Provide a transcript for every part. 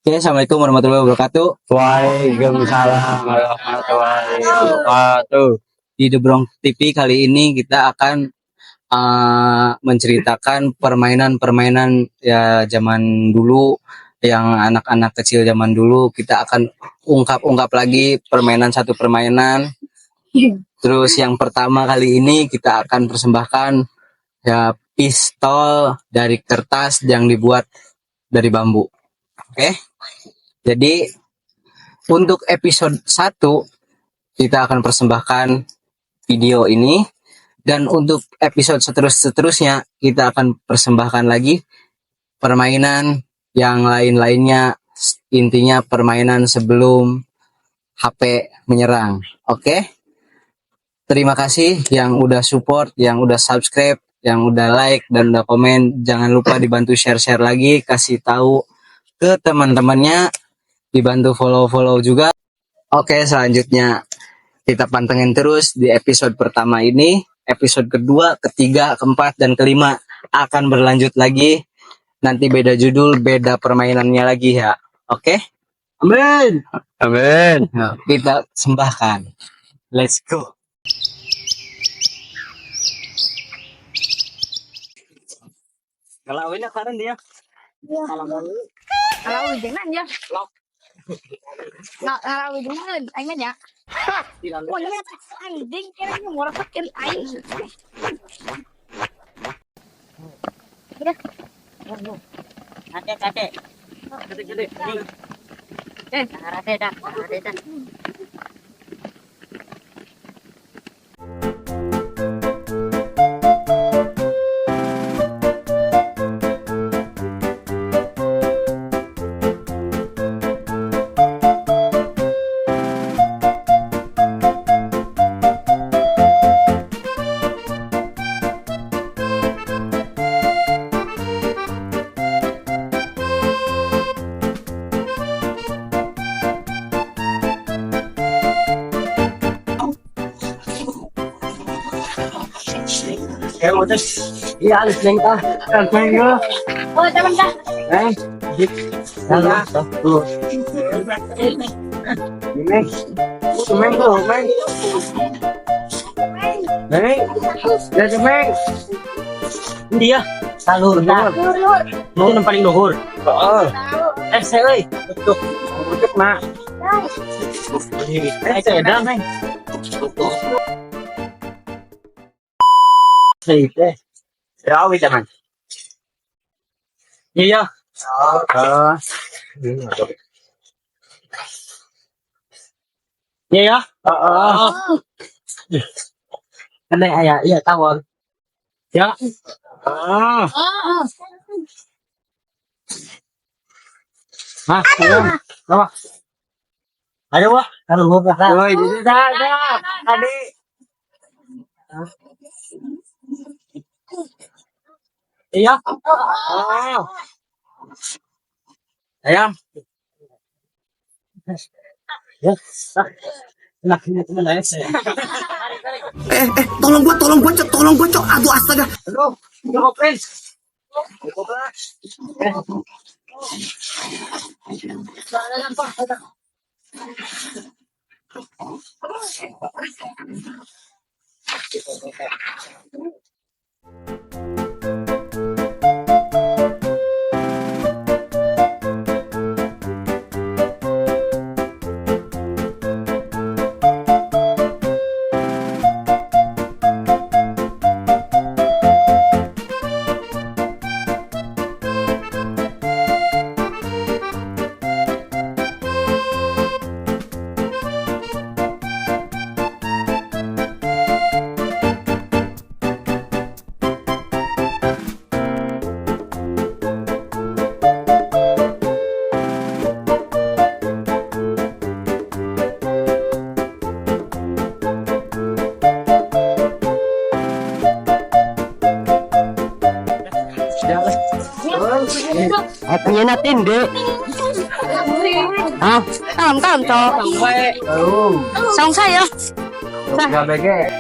Oke, assalamualaikum warahmatullahi wabarakatuh. Waalaikumsalam warahmatullahi wabarakatuh. Di The Bronx TV kali ini kita akan menceritakan permainan-permainan ya zaman dulu, yang anak-anak kecil zaman dulu. Kita akan ungkap-ungkap lagi permainan satu permainan. Terus yang pertama kali ini kita akan persembahkan ya pistol dari kertas yang dibuat dari bambu. Oke. Jadi untuk episode 1 kita akan persembahkan video ini, dan untuk episode seterusnya kita akan persembahkan lagi permainan yang lain-lainnya, intinya permainan sebelum HP menyerang. Oke? Terima kasih yang udah support, yang udah subscribe, yang udah like dan udah komen. Jangan lupa dibantu share-share lagi, kasih tahu ke teman-temannya, dibantu follow-follow juga. Oke, selanjutnya kita pantengin terus di episode pertama ini. Episode kedua, ketiga, keempat, dan kelima akan berlanjut lagi. Nanti beda judul, beda permainannya lagi ya. Oke? Amin. Amin. Nah, kita sembahkan. Let's go. Kalau ini sekarang dia. Kalau jangan ya. Kalau jangan, aing ya. Wah, ini anjing kayaknya mau rasakin aing. Kate. Karate dah. Iya, alis lengkah. Lengkah. Oh, teman dah. Salah. Tuh. Meng. Meng tuh, Meng. Meng. Ya, Meng. Dia salur dah. Itu yang paling luhur. Oh. Saya euy. Betul. Betul, Mak. Itu ya dah, Meng. Teh. Ya, wih, teman. Iya. Oh. Iya. Oh. Kan aya iya tawon. Ya. Oh. Hah, apa? Ada wah, kalau gua kata. Woi, jadi dah. Adik. Iya. Oh. Ayam. Ya. Nah, ini teman saya. Tolong gua, Cok. Aduh, astaga. Aduh, cukup, Prince. Hatinya natin, Dek. Ah, tam Cok. Xong saya. Gak bege.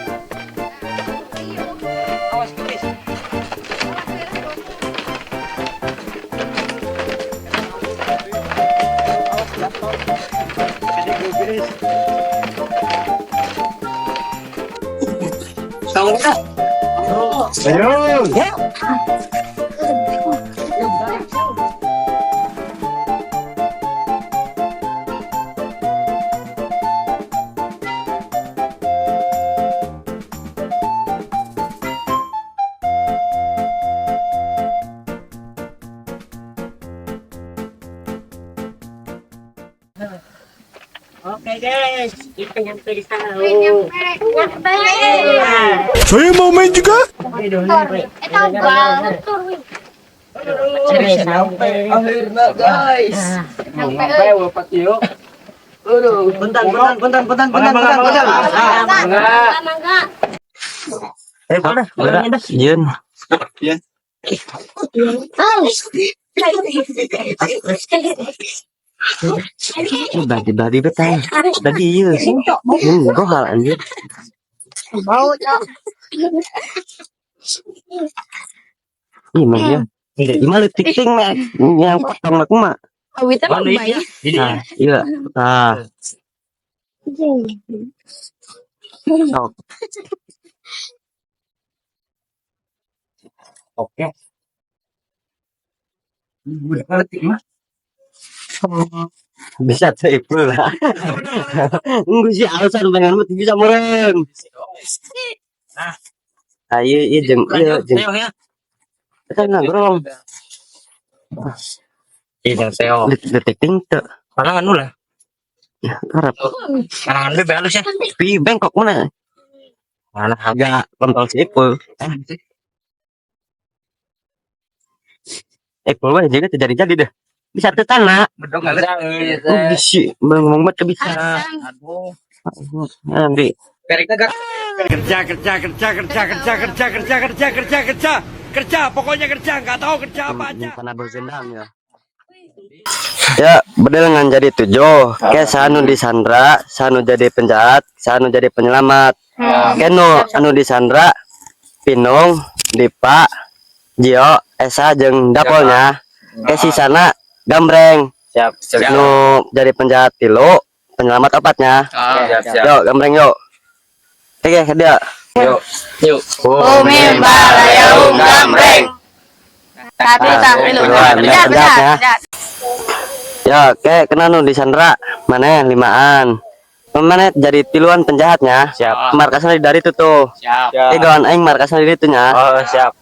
tahu enggak? Ayun. Oke guys, kita nyampe di sana. Saya mau main juga. Akhirnya guys. Sampai wapak yuk. Aduh, Bentar. Udah, Jun. Badi betah. Tadi iya sih. Kok hal anjir. Bau, Cok. Gimana ya? Gimana tiking mak yang potong aku mak. Awitnya mah bayi. Nah, iya. Nah, sok. Oke. Udah ngerti mah. Bisa triple lah. Enggak sih alasan pengenmu bisa meren. Ayo iya jeng. Kita nongkrong. Iya, Teo. Detik tuh. Karangan lu lah. Harap. Karangan lu halus ya. Di Bangkok mana? Mana Agak kontol si Apple. Apple wah jadi terjadi dah. Bisa tertanah. bedok ada. Bisi, ngomong banget bisa. Aduh. Nanti. Kerja, pokoknya kerja, nggak tahu kerja apa aja. Karena bersendam ya. Ya, bedelengan jadi 7. Ke sanu disandra, sanu jadi penjahat, sanu jadi penyelamat. Keno anu disandra, Pinung, Dipa, Jio, Esa jeung dapolnya. Ke sisana gambreng. Siap. Nu jadi penjahat 3, penyelamat 4-nya. Siap. Yuk, gambreng yuk. Oke, dia. Yuk. Umil balayaum gambreng. Benar. Ya, oke, kena nu disandra. Mana 5-an. Mana jadi tiluan penjahatnya. Siap. Markasnya dari itu tuh. Siap. Gawan aing markasnya dari itunya. Oh, siap.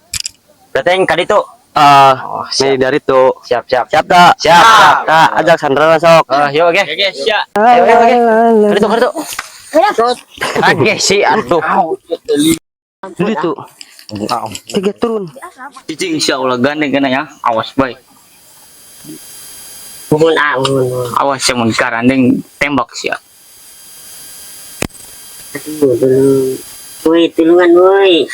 Berarti yang kali itu. Nih dari itu. Siap. Siap tak? Siap. Tak, ajak Sandra masuk. Yuk, oke. Oke, siap. Kali itu. Oke, si atuh. Dulu itu. Tiga turun. Cici insyaallah gandeng kena ya. Awas baik. Awas yang mengkarandeng tembak siap. Woi, tulungan woi.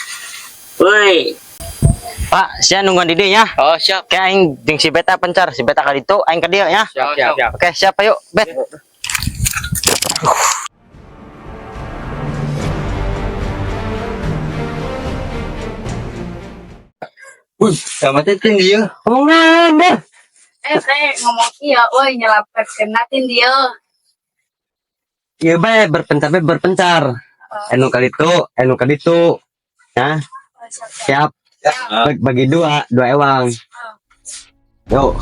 Pak, saya nungguan di dia ya. Oh, siap. Kayak aing jeung si beta pencar, si beta kali itu aing ke dia ya. Siap. Oke, siapa yuk, bet. Sama teting dia. Omongan deh. Ngomong iya, woi nyelapet kenatin dia. Iya berpencar. Enu kali itu. Ya, siap. Bagi dua ewang. Yuk.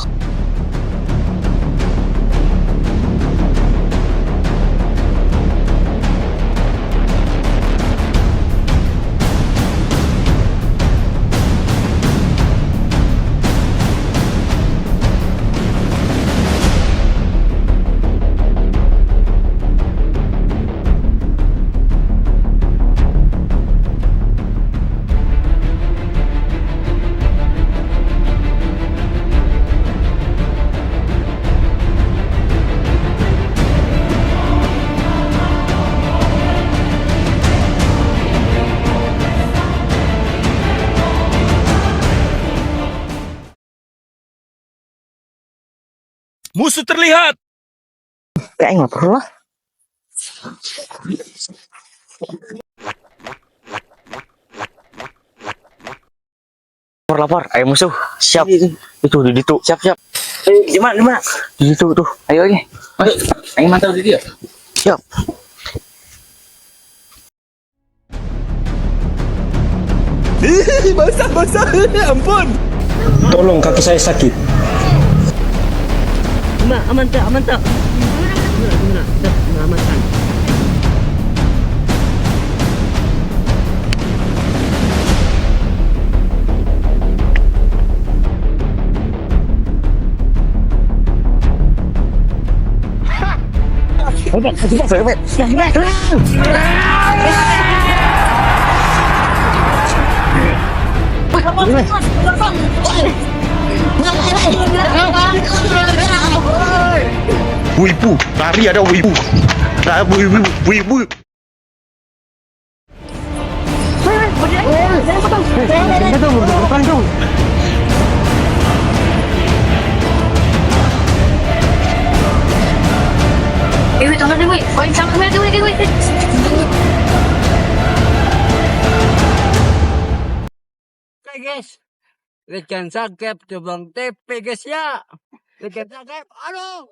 Musuh terlihat. Kayak nggak perlu lah. Lapor, ayo musuh. Siap. Itu di situ. Siap. Di mana? Di situ tuh. Ayo aja. Ayo mantau di dia. Siap. Basah, ampun. Tolong kaki saya sakit. Aman tak? Gimana? Dah mengamankan. Wibu, lari ada wibu. Wibu. Dewi, tunggu Dewi. Kau yang sama Dewi. Oke guys, Legend Sagep Jombang TP guys ya. Legend Sagep, aduh.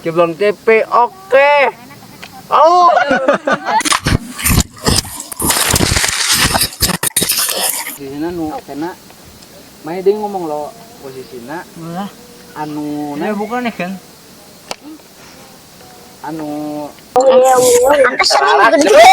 Jombang TP, oke. Oh. Posisinya nu kena main dia ngomong lo posisinya anu nah bukan nih kan. anu Pantesan ini gede.